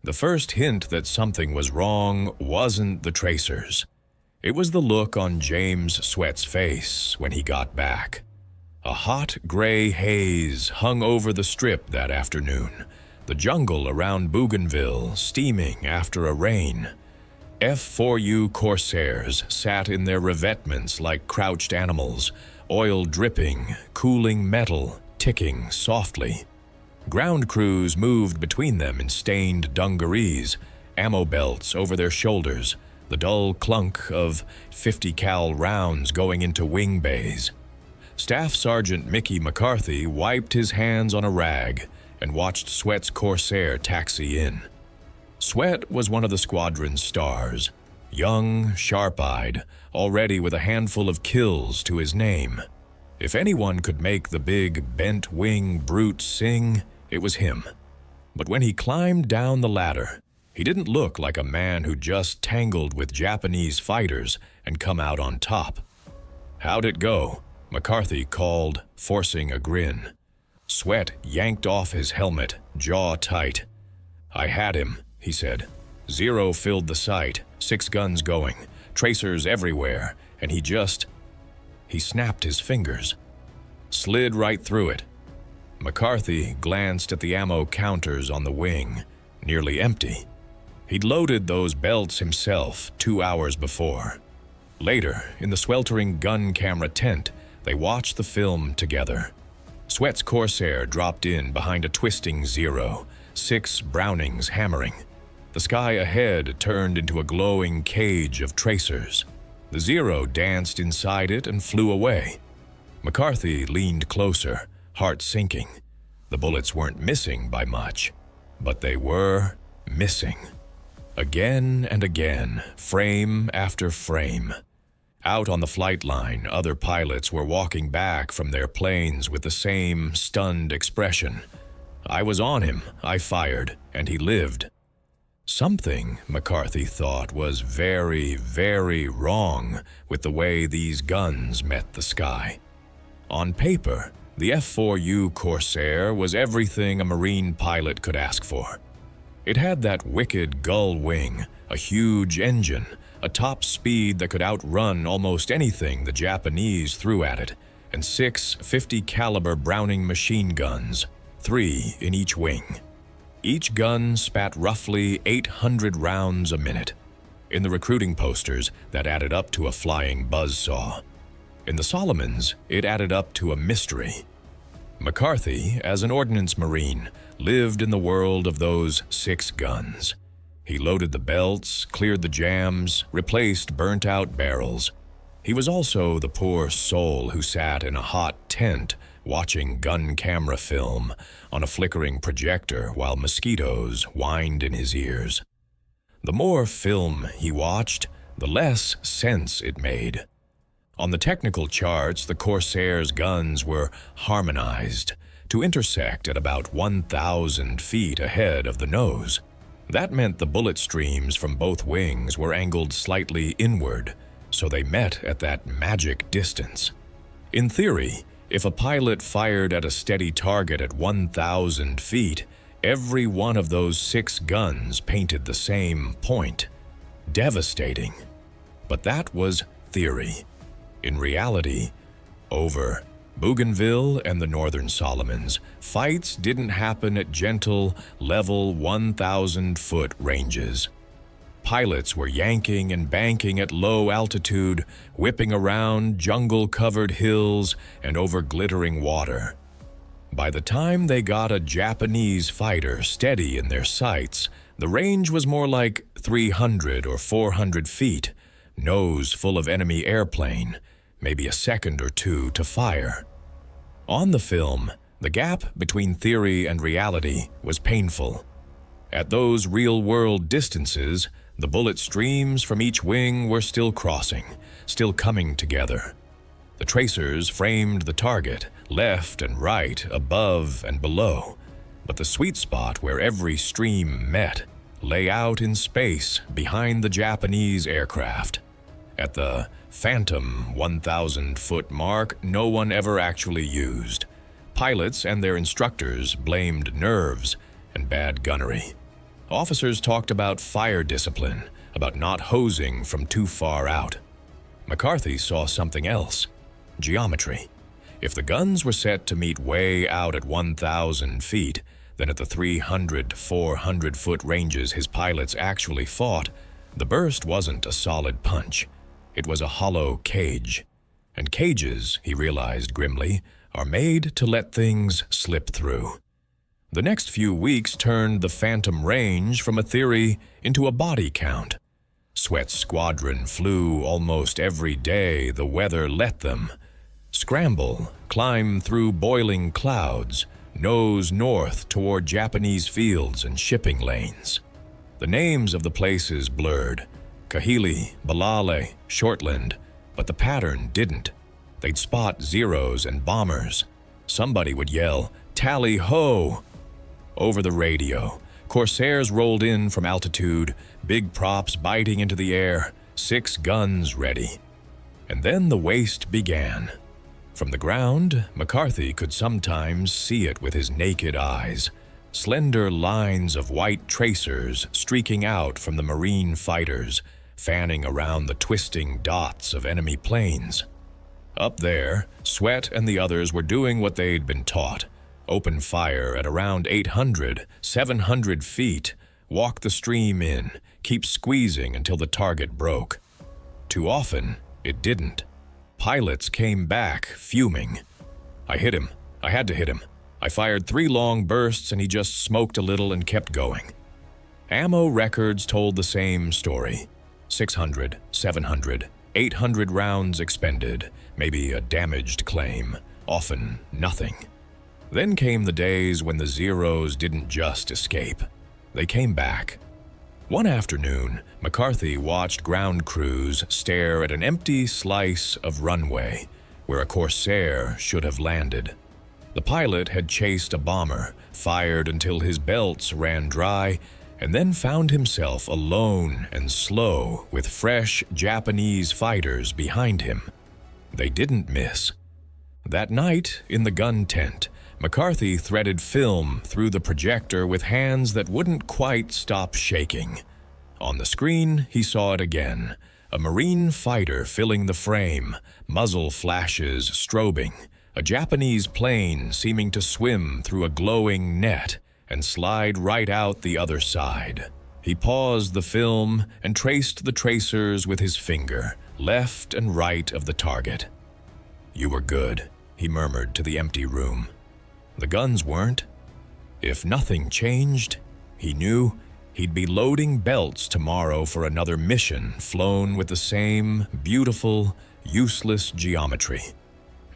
The first hint that something was wrong wasn't the tracers. It was the look on James Swett's face when he got back. A hot gray haze hung over the strip that afternoon, the jungle around Bougainville steaming after a rain. F4U Corsairs sat in their revetments like crouched animals, oil dripping, cooling metal ticking softly. Ground crews moved between them in stained dungarees, ammo belts over their shoulders, the dull clunk of 50 cal rounds going into wing bays. Staff Sergeant Mickey McCarthy wiped his hands on a rag and watched Swett's Corsair taxi in. Swett was one of the squadron's stars, young, sharp-eyed, already with a handful of kills to his name. If anyone could make the big bent-wing brute sing, it was him. But when he climbed down the ladder, he didn't look like a man who just tangled with Japanese fighters and come out on top. "How'd it go?" McCarthy called, forcing a grin. Swett yanked off his helmet, jaw tight. "I had him," he said. "Zero filled the sight, 6 guns going, tracers everywhere, and he snapped his fingers. Slid right through it." McCarthy glanced at the ammo counters on the wing, nearly empty. He'd loaded those belts himself 2 hours before. Later, in the sweltering gun camera tent, they watched the film together. Swett's Corsair dropped in behind a twisting Zero, 6 Brownings hammering. The sky ahead turned into a glowing cage of tracers. The Zero danced inside it and flew away. McCarthy leaned closer, heart sinking. The bullets weren't missing by much, but they were missing. Again and again, frame after frame. Out on the flight line, other pilots were walking back from their planes with the same stunned expression. "I was on him, I fired, and he lived." Something, McCarthy thought, was very, very wrong with the way these guns met the sky. On paper, the F4U Corsair was everything a Marine pilot could ask for. It had that wicked gull wing, a huge engine, a top speed that could outrun almost anything the Japanese threw at it, and 6 50 caliber Browning machine guns, 3 in each wing. Each gun spat roughly 800 rounds a minute. In the recruiting posters, that added up to a flying buzzsaw. In the Solomons, it added up to a mystery. McCarthy, as an ordnance Marine, lived in the world of those 6 guns. He loaded the belts, cleared the jams, replaced burnt-out barrels. He was also the poor soul who sat in a hot tent watching gun camera film on a flickering projector while mosquitoes whined in his ears. The more film he watched, the less sense it made. On the technical charts, the Corsair's guns were harmonized to intersect at about 1,000 feet ahead of the nose. That meant the bullet streams from both wings were angled slightly inward, so they met at that magic distance. In theory, if a pilot fired at a steady target at 1,000 feet, every one of those 6 guns painted the same point. Devastating. But that was theory. In reality, over Bougainville and the Northern Solomons, fights didn't happen at gentle, level 1,000-foot ranges. Pilots were yanking and banking at low altitude, whipping around jungle-covered hills and over glittering water. By the time they got a Japanese fighter steady in their sights, the range was more like 300 or 400 feet, nose full of enemy airplane, maybe a second or 2 to fire. On the film, the gap between theory and reality was painful. At those real-world distances, the bullet streams from each wing were still crossing, still coming together. The tracers framed the target, left and right, above and below, but the sweet spot where every stream met lay out in space behind the Japanese aircraft. At the phantom 1,000-foot mark no one ever actually used. Pilots and their instructors blamed nerves and bad gunnery. Officers talked about fire discipline, about not hosing from too far out. McCarthy saw something else: geometry. If the guns were set to meet way out at 1,000 feet, then at the 300 to 400-foot ranges his pilots actually fought, the burst wasn't a solid punch. It was a hollow cage. And cages, he realized grimly, are made to let things slip through. The next few weeks turned the phantom range from a theory into a body count. Swett's squadron flew almost every day the weather let them. Scramble, climb through boiling clouds, nose north toward Japanese fields and shipping lanes. The names of the places blurred: Kahili, Balale, Shortland, but the pattern didn't. They'd spot Zeros and bombers. Somebody would yell, "Tally ho!" Over the radio, Corsairs rolled in from altitude, big props biting into the air, 6 guns ready. And then the waste began. From the ground, McCarthy could sometimes see it with his naked eyes. Slender lines of white tracers streaking out from the Marine fighters, fanning around the twisting dots of enemy planes. Up there, Swett and the others were doing what they'd been taught: open fire at around 800, 700 feet, walk the stream in, keep squeezing until the target broke. Too often, it didn't. Pilots came back, fuming. "I hit him. I had to hit him. I fired 3 long bursts and he just smoked a little and kept going." Ammo records told the same story: 600, 700, 800 rounds expended, maybe a damaged claim, often nothing. Then came the days when the Zeros didn't just escape. They came back. One afternoon, McCarthy watched ground crews stare at an empty slice of runway where a Corsair should have landed. The pilot had chased a bomber, fired until his belts ran dry, and then found himself alone and slow with fresh Japanese fighters behind him. They didn't miss. That night, in the gun tent, McCarthy threaded film through the projector with hands that wouldn't quite stop shaking. On the screen, he saw it again: a Marine fighter filling the frame, muzzle flashes strobing, a Japanese plane seeming to swim through a glowing net and slide right out the other side. He paused the film and traced the tracers with his finger, left and right of the target. "You were good," he murmured to the empty room. The guns weren't. If nothing changed, he knew he'd be loading belts tomorrow for another mission flown with the same beautiful, useless geometry.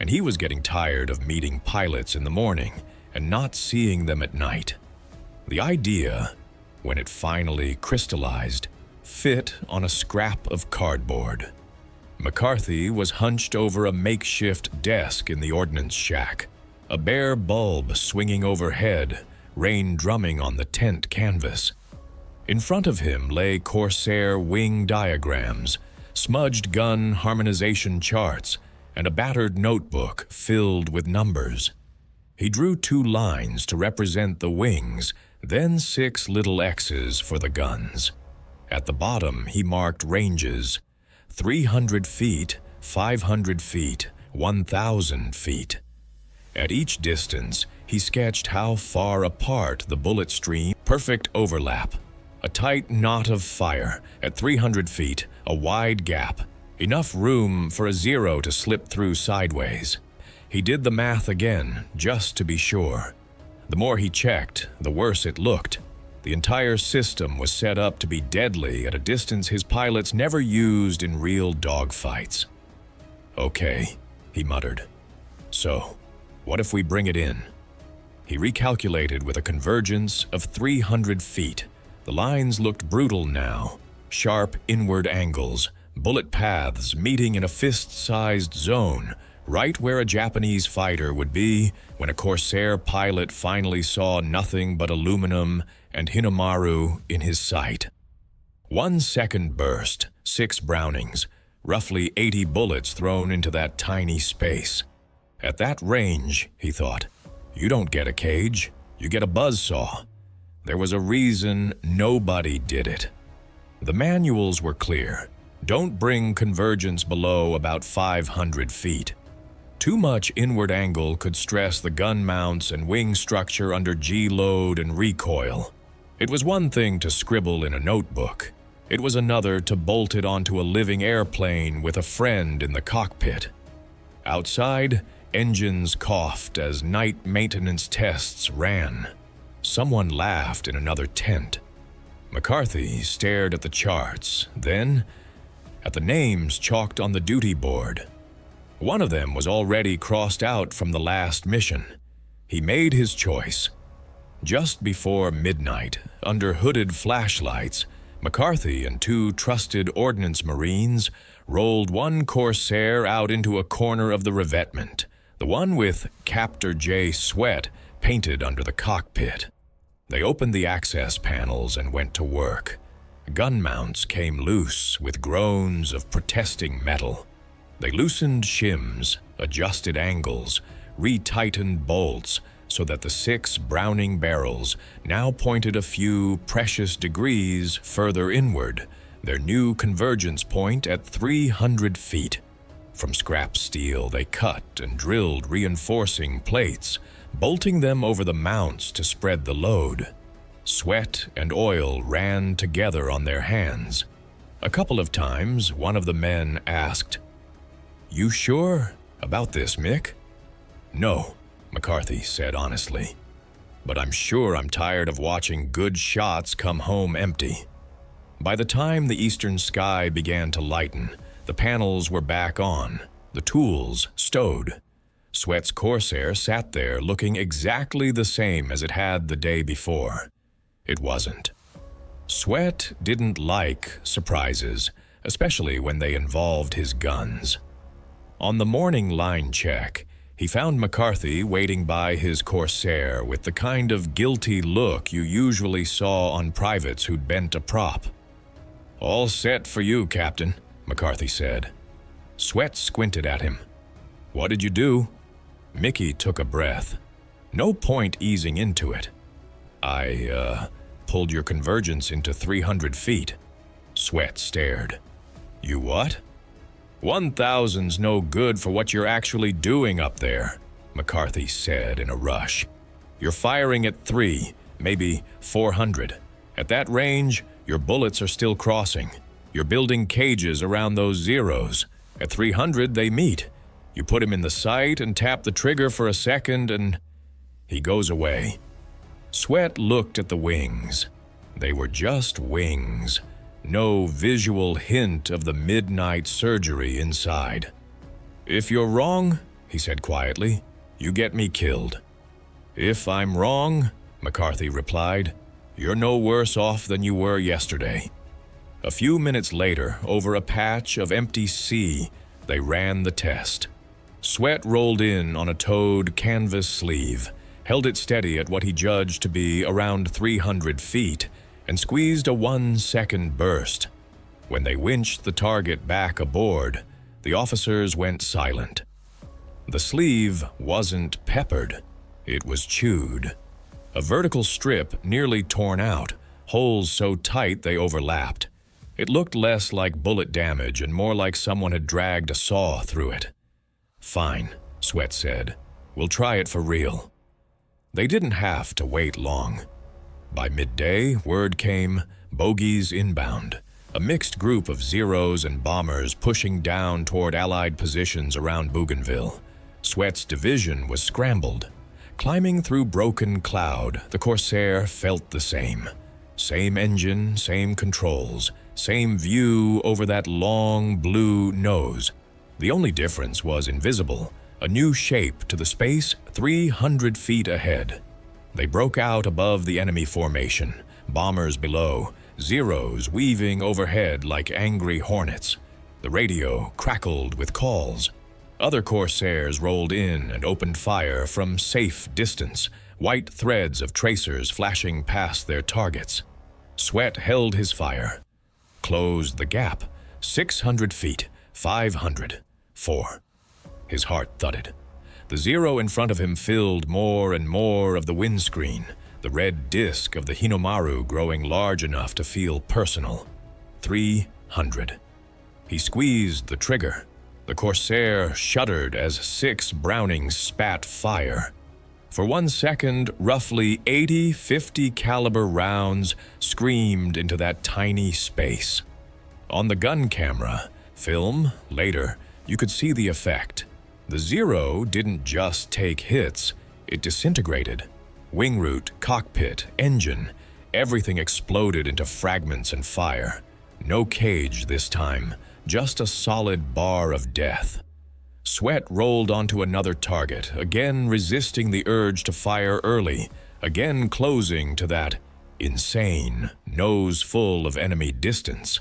And he was getting tired of meeting pilots in the morning and not seeing them at night. The idea, when it finally crystallized, fit on a scrap of cardboard. McCarthy was hunched over a makeshift desk in the ordnance shack, a bare bulb swinging overhead, rain drumming on the tent canvas. In front of him lay Corsair wing diagrams, smudged gun harmonization charts, and a battered notebook filled with numbers. He drew 2 lines to represent the wings, then 6 little X's for the guns. At the bottom, he marked ranges: 300 feet, 500 feet, 1,000 feet. At each distance, he sketched how far apart the bullet stream, perfect overlap. A tight knot of fire at 300 feet, a wide gap, enough room for a Zero to slip through sideways. He did the math again, just to be sure. The more he checked, the worse it looked. The entire system was set up to be deadly at a distance his pilots never used in real dogfights. "Okay," he muttered. "So, what if we bring it in?" He recalculated with a convergence of 300 feet. The lines looked brutal now: sharp inward angles, bullet paths meeting in a fist-sized zone, right where a Japanese fighter would be when a Corsair pilot finally saw nothing but aluminum and Hinamaru in his sight. 1 second burst, 6 Brownings, roughly 80 bullets thrown into that tiny space. At that range, he thought, you don't get a cage, you get a buzzsaw. There was a reason nobody did it. The manuals were clear. Don't bring convergence below about 500 feet. Too much inward angle could stress the gun mounts and wing structure under G-load and recoil. It was one thing to scribble in a notebook. It was another to bolt it onto a living airplane with a friend in the cockpit. Outside, engines coughed as night maintenance tests ran. Someone laughed in another tent. McCarthy stared at the charts, then at the names chalked on the duty board. One of them was already crossed out from the last mission. He made his choice. Just before midnight, under hooded flashlights, McCarthy and two trusted ordnance marines rolled one Corsair out into a corner of the revetment, the one with Captain James Swett painted under the cockpit. They opened the access panels and went to work. Gun mounts came loose with groans of protesting metal. They loosened shims, adjusted angles, retightened bolts so that the 6 Browning barrels now pointed a few precious degrees further inward, their new convergence point at 300 feet. From scrap steel, they cut and drilled reinforcing plates, bolting them over the mounts to spread the load. Sweat and oil ran together on their hands. A couple of times, one of the men asked, "You sure about this, Mick?" "No," McCarthy said honestly. "But I'm sure I'm tired of watching good shots come home empty." By the time the eastern sky began to lighten, the panels were back on, the tools stowed. Swett's Corsair sat there looking exactly the same as it had the day before. It wasn't. Swett didn't like surprises, especially when they involved his guns. On the morning line check, he found McCarthy waiting by his Corsair with the kind of guilty look you usually saw on privates who'd bent a prop. "All set for you, Captain," McCarthy said. Swett squinted at him. "What did you do?" Mickey took a breath. No point easing into it. I pulled your convergence into 300 feet. Swett stared. "You what?" 1,000's no good for what you're actually doing up there," McCarthy said in a rush. "You're firing at 3, maybe 400. At that range, your bullets are still crossing. You're building cages around those zeros. At 300, they meet. You put him in the sight and tap the trigger for a second and he goes away." Swett looked at the wings. They were just wings. No visual hint of the midnight surgery inside. "If you're wrong," he said quietly, "you get me killed." "If I'm wrong," McCarthy replied, "you're no worse off than you were yesterday." A few minutes later, over a patch of empty sea, they ran the test. Swett rolled in on a towed canvas sleeve, held it steady at what he judged to be around 300 feet, and squeezed a 1-second burst. When they winched the target back aboard, the officers went silent. The sleeve wasn't peppered, it was chewed. A vertical strip nearly torn out, holes so tight they overlapped. It looked less like bullet damage and more like someone had dragged a saw through it. "Fine," Swett said. "We'll try it for real." They didn't have to wait long. By midday, word came, bogies inbound, a mixed group of Zeros and bombers pushing down toward Allied positions around Bougainville. Swett's division was scrambled. Climbing through broken cloud, the Corsair felt the same. Same engine, same controls, same view over that long blue nose. The only difference was invisible, a new shape to the space 300 feet ahead. They broke out above the enemy formation, bombers below, Zeros weaving overhead like angry hornets. The radio crackled with calls. Other Corsairs rolled in and opened fire from safe distance, white threads of tracers flashing past their targets. Swett held his fire. Closed the gap. 600 feet, 500, 4. His heart thudded. The Zero in front of him filled more and more of the windscreen. the red disk of the Hinomaru growing large enough to feel personal. 300. He squeezed the trigger. The Corsair shuddered as 6 Brownings spat fire. For 1 second, roughly 80 50 caliber rounds screamed into that tiny space. On the gun camera, film, later, you could see the effect. The Zero didn't just take hits, it disintegrated. Wing root, cockpit, engine, everything exploded into fragments and fire. No cage this time, just a solid bar of death. Swett rolled onto another target, again resisting the urge to fire early, again closing to that insane, nose full of enemy distance.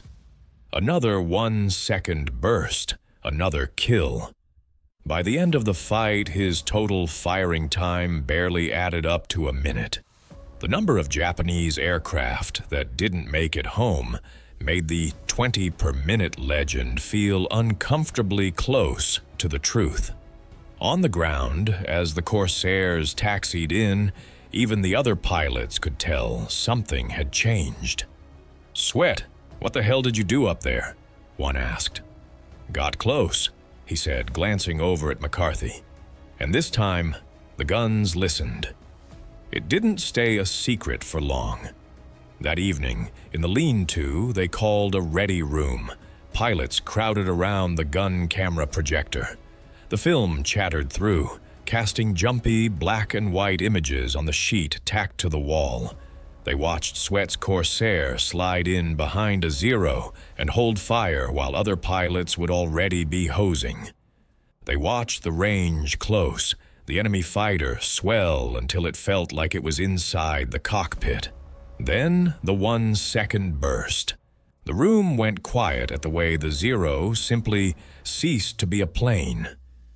Another 1 second burst, another kill. By the end of the fight, his total firing time barely added up to a minute. The number of Japanese aircraft that didn't make it home made the 20 per minute legend feel uncomfortably close to the truth. On the ground, as the Corsairs taxied in, even the other pilots could tell something had changed. "Swett, what the hell did you do up there?" one asked. "Got close," he said, glancing over at McCarthy. And this time, the guns listened. It didn't stay a secret for long. That evening, in the lean-to, they called a ready room. Pilots crowded around the gun camera projector. The film chattered through, casting jumpy black and white images on the sheet tacked to the wall. They watched Swett's Corsair slide in behind a Zero and hold fire while other pilots would already be hosing. They watched the range close, the enemy fighter swell until it felt like it was inside the cockpit. Then the 1 second burst. The room went quiet at the way the Zero simply ceased to be a plane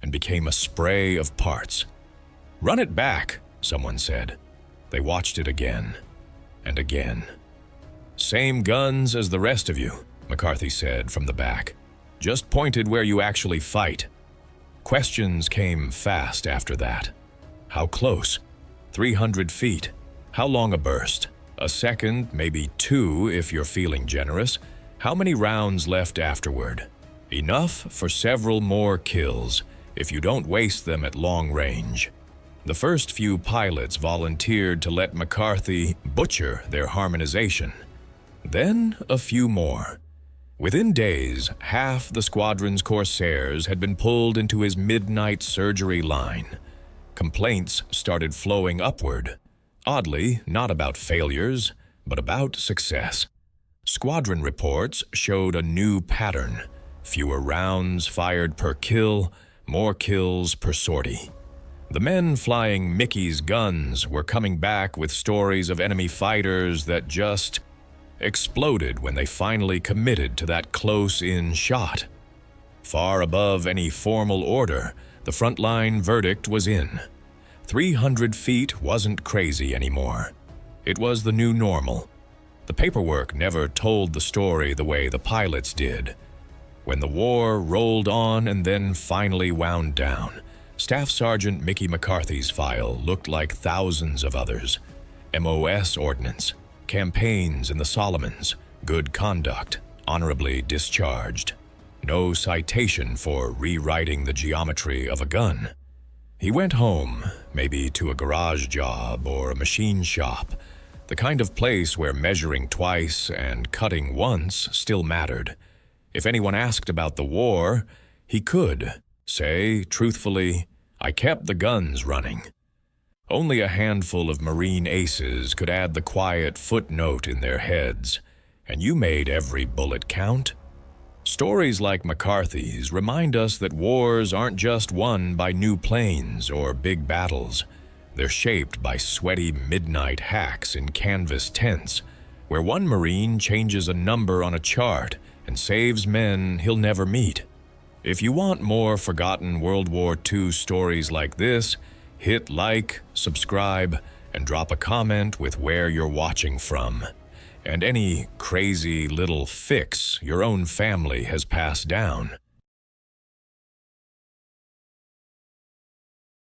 and became a spray of parts. "Run it back," someone said. They watched it again and again. "Same guns as the rest of you," McCarthy said from the back. "Just pointed where you actually fight." Questions came fast after that. How close? 300 feet. How long a burst? A second, maybe 2 if you're feeling generous. How many rounds left afterward? Enough for several more kills, if you don't waste them at long range. The first few pilots volunteered to let McCarthy butcher their harmonization. Then a few more. Within days, half the squadron's Corsairs had been pulled into his midnight surgery line. Complaints started flowing upward. Oddly, not about failures, but about success. Squadron reports showed a new pattern. Fewer rounds fired per kill, more kills per sortie. The men flying Mickey's guns were coming back with stories of enemy fighters that just exploded when they finally committed to that close-in shot. Far above any formal order, the frontline verdict was in. 300 feet wasn't crazy anymore. It was the new normal. The paperwork never told the story the way the pilots did. When the war rolled on and then finally wound down, Staff Sergeant Mickey McCarthy's file looked like thousands of others. MOS ordnance, campaigns in the Solomons, good conduct, honorably discharged. No citation for rewriting the geometry of a gun. He went home, maybe to a garage job or a machine shop, the kind of place where measuring twice and cutting once still mattered. If anyone asked about the war, he could say, truthfully, "I kept the guns running." Only a handful of Marine aces could add the quiet footnote in their heads, and you made every bullet count. Stories like McCarthy's remind us that wars aren't just won by new planes or big battles. They're shaped by sweaty midnight hacks in canvas tents, where one Marine changes a number on a chart and saves men he'll never meet. If you want more forgotten World War II stories like this, hit like, subscribe, and drop a comment with where you're watching from, and any crazy little fix your own family has passed down.